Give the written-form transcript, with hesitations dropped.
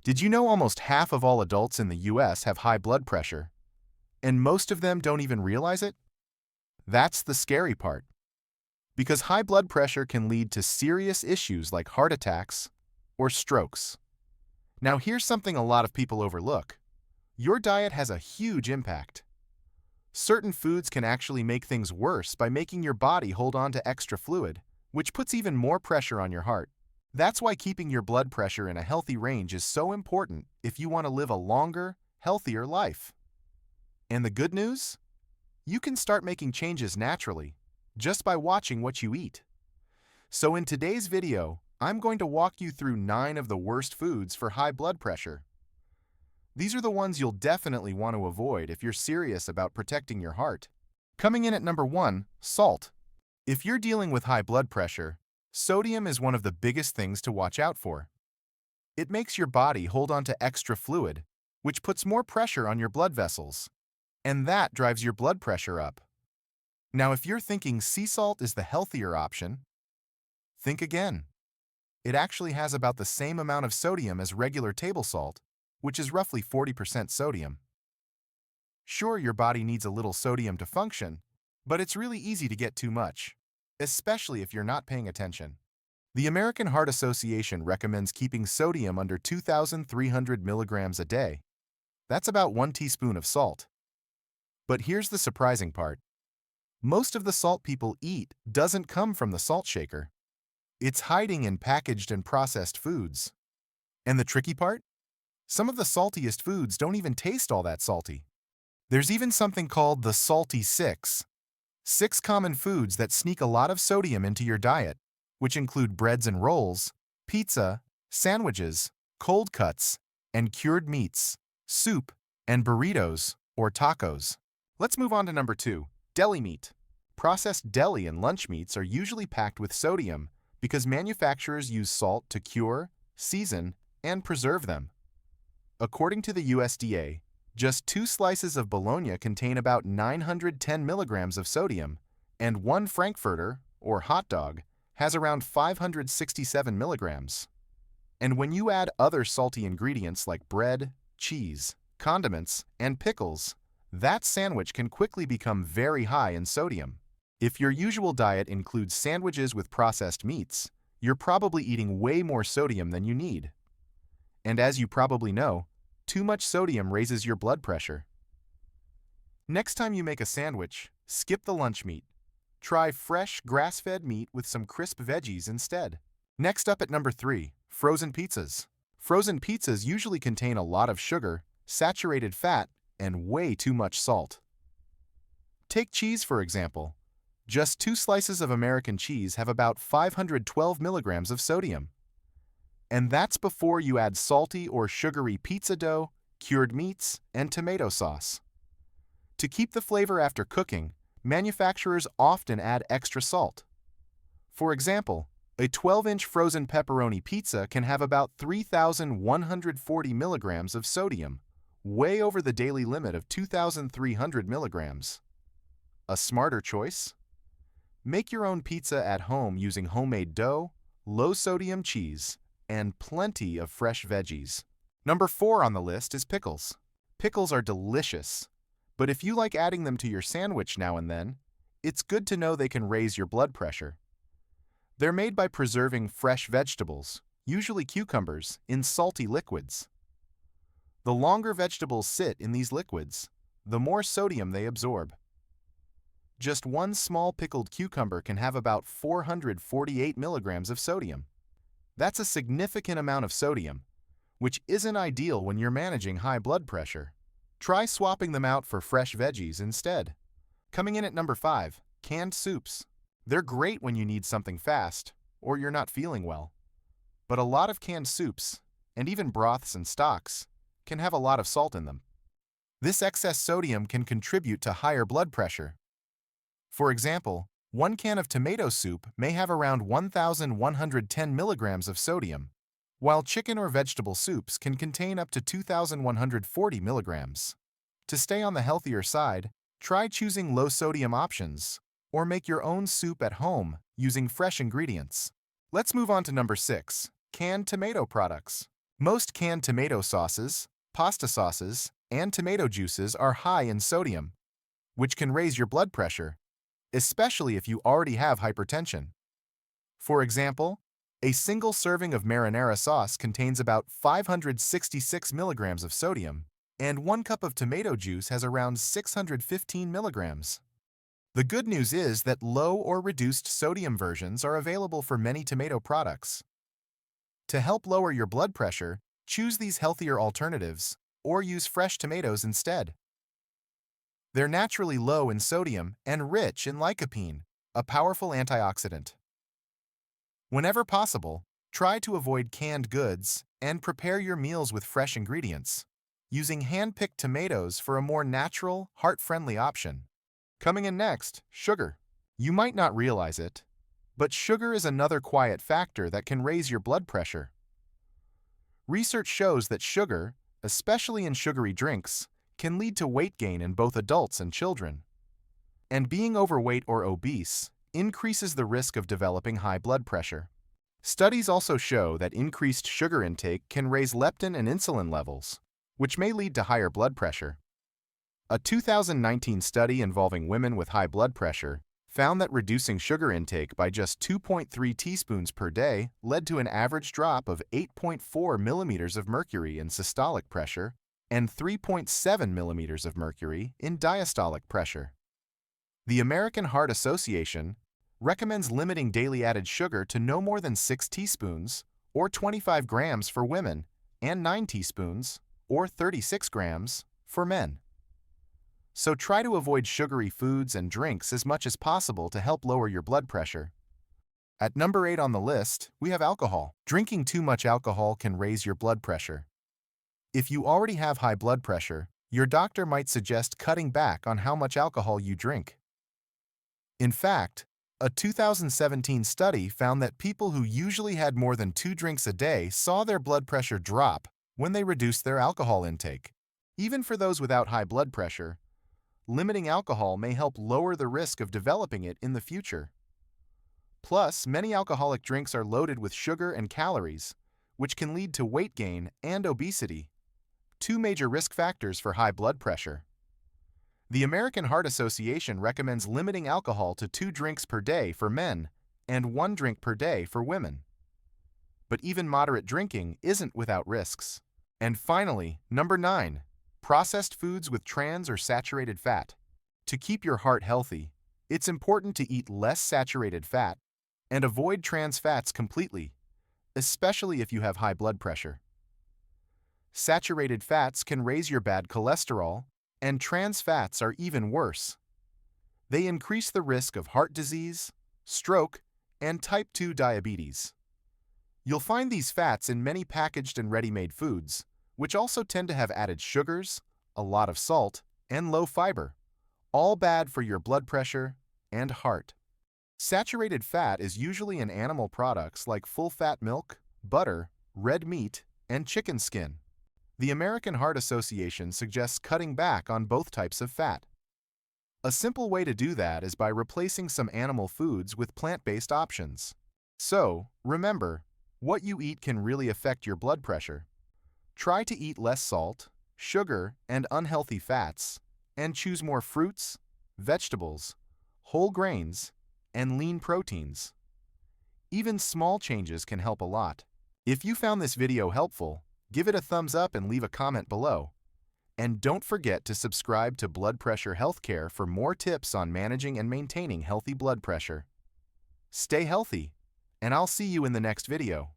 Did you know almost half of all adults in the US have high blood pressure, and most of them don't even realize it? That's the scary part. Because high blood pressure can lead to serious issues like heart attacks or strokes. Now here's something a lot of people overlook. Your diet has a huge impact. Certain foods can actually make things worse by making your body hold on to extra fluid, which puts even more pressure on your heart. That's why keeping your blood pressure in a healthy range is so important if you want to live a longer, healthier life. And the good news? You can start making changes naturally, just by watching what you eat. So in today's video, I'm going to walk you through 9 of the worst foods for high blood pressure. These are the ones you'll definitely want to avoid if you're serious about protecting your heart. Coming in at number 1, salt. If you're dealing with high blood pressure, sodium is one of the biggest things to watch out for. It makes your body hold on to extra fluid, which puts more pressure on your blood vessels, and that drives your blood pressure up. Now, if you're thinking sea salt is the healthier option, think again. It actually has about the same amount of sodium as regular table salt, which is roughly 40% sodium. Sure, your body needs a little sodium to function, but it's really easy to get too much, especially if you're not paying attention. The American Heart Association recommends keeping sodium under 2,300 milligrams a day. That's about 1 teaspoon of salt. But here's the surprising part. Most of the salt people eat doesn't come from the salt shaker. It's hiding in packaged and processed foods. And the tricky part? Some of the saltiest foods don't even taste all that salty. There's even something called the salty 6. 6 common foods that sneak a lot of sodium into your diet, which include breads and rolls, pizza, sandwiches, cold cuts, and cured meats, soup, and burritos or tacos. Let's move on to number 2, deli meat. Processed deli and lunch meats are usually packed with sodium because manufacturers use salt to cure, season, and preserve them. According to the USDA, just 2 slices of bologna contain about 910 milligrams of sodium, and 1 frankfurter, or hot dog, has around 567 milligrams. And when you add other salty ingredients like bread, cheese, condiments, and pickles, that sandwich can quickly become very high in sodium. If your usual diet includes sandwiches with processed meats, you're probably eating way more sodium than you need. And as you probably know, too much sodium raises your blood pressure. Next time you make a sandwich, skip the lunch meat. Try fresh, grass-fed meat with some crisp veggies instead. Next up at number 3, frozen pizzas. Frozen pizzas usually contain a lot of sugar, saturated fat, and way too much salt. Take cheese, for example. Just 2 slices of American cheese have about 512 milligrams of sodium. And that's before you add salty or sugary pizza dough, cured meats, and tomato sauce. To keep the flavor after cooking, manufacturers often add extra salt. For example, a 12-inch frozen pepperoni pizza can have about 3,140 milligrams of sodium, way over the daily limit of 2,300 milligrams. A smarter choice? Make your own pizza at home using homemade dough, low-sodium cheese, and plenty of fresh veggies. Number 4 on the list is pickles. Pickles are delicious, but if you like adding them to your sandwich now and then, it's good to know they can raise your blood pressure. They're made by preserving fresh vegetables, usually cucumbers, in salty liquids. The longer vegetables sit in these liquids, the more sodium they absorb. Just 1 small pickled cucumber can have about 448 milligrams of sodium. That's a significant amount of sodium, which isn't ideal when you're managing high blood pressure. Try swapping them out for fresh veggies instead. Coming in at number 5, canned soups. They're great when you need something fast or you're not feeling well. But a lot of canned soups, and even broths and stocks, can have a lot of salt in them. This excess sodium can contribute to higher blood pressure. For example, 1 can of tomato soup may have around 1,110 milligrams of sodium, while chicken or vegetable soups can contain up to 2,140 milligrams. To stay on the healthier side, try choosing low-sodium options, or make your own soup at home using fresh ingredients. Let's move on to number 6, canned tomato products. Most canned tomato sauces, pasta sauces, and tomato juices are high in sodium, which can raise your blood pressure, especially if you already have hypertension. For example, a single serving of marinara sauce contains about 566 milligrams of sodium, and 1 cup of tomato juice has around 615 milligrams. The good news is that low or reduced sodium versions are available for many tomato products. To help lower your blood pressure, choose these healthier alternatives or use fresh tomatoes instead. They're naturally low in sodium and rich in lycopene, a powerful antioxidant. Whenever possible, try to avoid canned goods and prepare your meals with fresh ingredients, using hand-picked tomatoes for a more natural, heart-friendly option. Coming in next, sugar. You might not realize it, but sugar is another quiet factor that can raise your blood pressure. Research shows that sugar, especially in sugary drinks, can lead to weight gain in both adults and children. And being overweight or obese increases the risk of developing high blood pressure. Studies also show that increased sugar intake can raise leptin and insulin levels, which may lead to higher blood pressure. A 2019 study involving women with high blood pressure found that reducing sugar intake by just 2.3 teaspoons per day led to an average drop of 8.4 millimeters of mercury in systolic pressure and 3.7 millimeters of mercury in diastolic pressure. The American Heart Association recommends limiting daily added sugar to no more than 6 teaspoons, or 25 grams for women, and 9 teaspoons, or 36 grams, for men. So try to avoid sugary foods and drinks as much as possible to help lower your blood pressure. At number 8 on the list, we have alcohol. Drinking too much alcohol can raise your blood pressure. If you already have high blood pressure, your doctor might suggest cutting back on how much alcohol you drink. In fact, a 2017 study found that people who usually had more than 2 drinks a day saw their blood pressure drop when they reduced their alcohol intake. Even for those without high blood pressure, limiting alcohol may help lower the risk of developing it in the future. Plus, many alcoholic drinks are loaded with sugar and calories, which can lead to weight gain and obesity, 2 major risk factors for high blood pressure. The American Heart Association recommends limiting alcohol to 2 drinks per day for men and 1 drink per day for women. But even moderate drinking isn't without risks. And finally, number 9. Processed foods with trans or saturated fat. To keep your heart healthy, it's important to eat less saturated fat and avoid trans fats completely, especially if you have high blood pressure. Saturated fats can raise your bad cholesterol, and trans fats are even worse. They increase the risk of heart disease, stroke, and type 2 diabetes. You'll find these fats in many packaged and ready-made foods, which also tend to have added sugars, a lot of salt, and low fiber, all bad for your blood pressure and heart. Saturated fat is usually in animal products like full-fat milk, butter, red meat, and chicken skin. The American Heart Association suggests cutting back on both types of fat. A simple way to do that is by replacing some animal foods with plant-based options. So, remember, what you eat can really affect your blood pressure. Try to eat less salt, sugar, and unhealthy fats, and choose more fruits, vegetables, whole grains, and lean proteins. Even small changes can help a lot. If you found this video helpful, give it a thumbs up and leave a comment below. And don't forget to subscribe to Blood Pressure Healthcare for more tips on managing and maintaining healthy blood pressure. Stay healthy, and I'll see you in the next video.